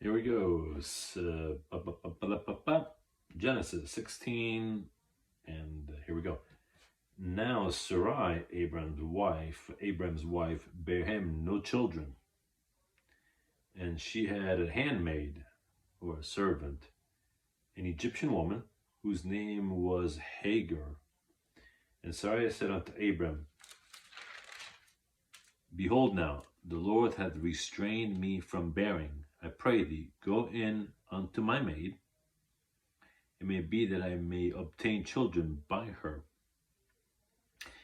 Here we go. Genesis 16, and here we go. Now Sarai, Abram's wife, bare him no children, and she had a handmaid, or a servant, an Egyptian woman, whose name was Hagar. And Sarai said unto Abram, Behold now, the Lord hath restrained me from bearing. I pray thee, go in unto my maid. It may be that I may obtain children by her.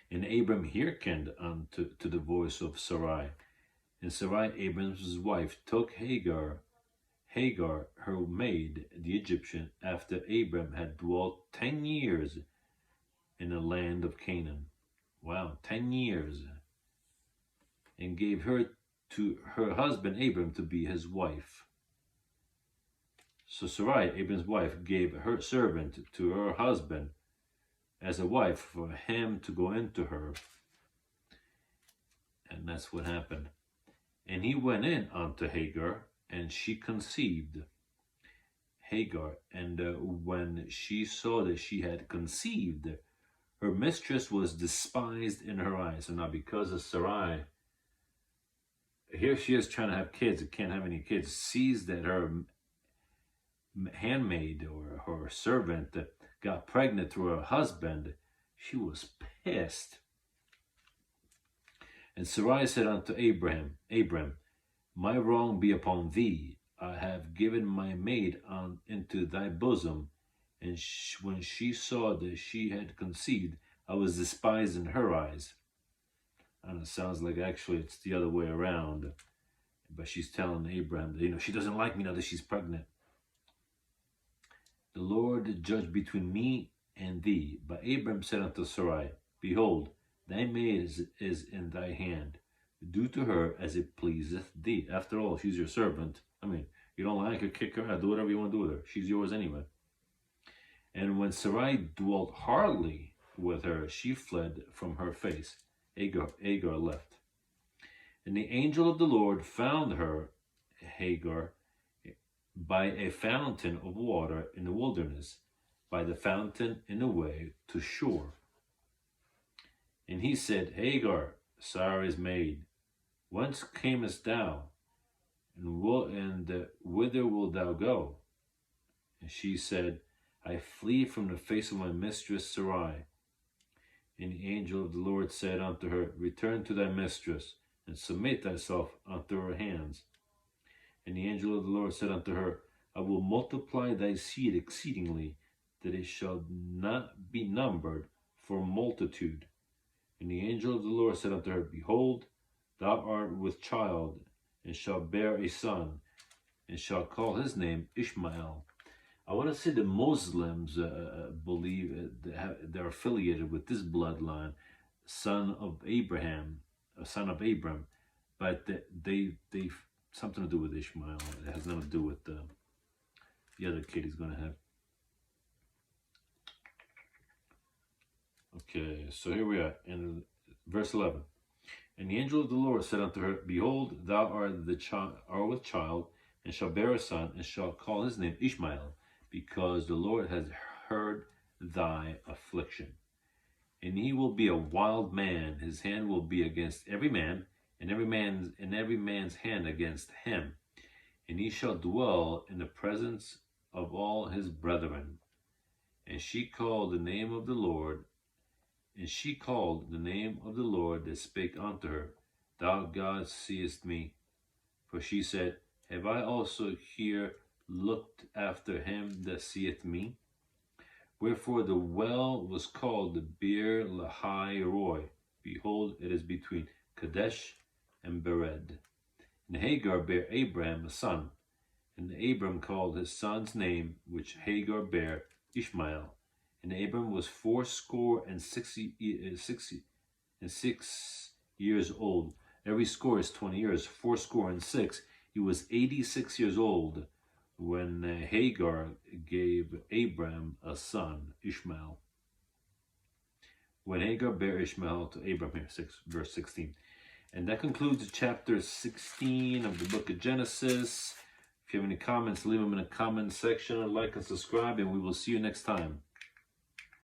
And Abram hearkened unto the voice of Sarai. And Sarai, Abram's wife, took Hagar, her maid, the Egyptian, after Abram had dwelt 10 years in the land of Canaan. Wow, 10 years. And gave her to her husband Abram to be his wife. So Sarai, Abram's wife, gave her servant to her husband as a wife for him to go into her. And that's what happened. And he went in unto Hagar, and she conceived. Hagar, and when she saw that she had conceived, her mistress was despised in her eyes. So now because of Sarai, here she is trying to have kids, can't have any kids, sees that her handmaid or her servant got pregnant through her husband. She was pissed. And Sarai said unto Abram, my wrong be upon thee. I have given my maid into thy bosom. And when she saw that she had conceived, I was despised in her eyes. And it sounds like actually it's the other way around. But she's telling Abram that, she doesn't like me now that she's pregnant. The Lord judge between me and thee. But Abram said unto Sarai, Behold, thy maid is in thy hand. Do to her as it pleaseth thee. After all, she's your servant. You don't like her, kick her out. Do whatever you want to do with her. She's yours anyway. And when Sarai dwelt hardly with her, she fled from her face. Hagar left. And the angel of the Lord found her, Hagar, by a fountain of water in the wilderness, by the fountain in the way to shore. And he said, Hagar, Sarai's maid, whence camest thou? And whither wilt thou go? And she said, I flee from the face of my mistress Sarai. And the angel of the Lord said unto her, Return to thy mistress, and submit thyself unto her hands. And the angel of the Lord said unto her, I will multiply thy seed exceedingly, that it shall not be numbered for multitude. And the angel of the Lord said unto her, Behold, thou art with child, and shalt bear a son, and shalt call his name Ishmael. I want to say the Muslims believe they're affiliated with this bloodline, son of Abram, but they something to do with Ishmael. It has nothing to do with the other kid he's going to have. Okay, so here we are in verse 11. And the angel of the Lord said unto her, Behold, thou art with child, and shalt bear a son, and shalt call his name Ishmael, because the Lord has heard thy affliction. And he will be a wild man; his hand will be against every man, and every man's hand against him. And he shall dwell in the presence of all his brethren. And she called the name of the Lord that spake unto her, Thou God seest me. For she said, Have I also here looked after him that seeth me? Wherefore the well was called the Beer Lahai Roy. Behold, it is between Kadesh and Bered. And Hagar bare Abram a son, and Abram called his son's name, which Hagar bare, Ishmael. And Abram was 66 years old. Every score is 20 years. 66. He was 86 years old when Hagar gave Abram a son, Ishmael. When Hagar bare Ishmael to Abram, verse 16. And that concludes chapter 16 of the book of Genesis. If you have any comments, leave them in the comment section, like and subscribe, and we will see you next time.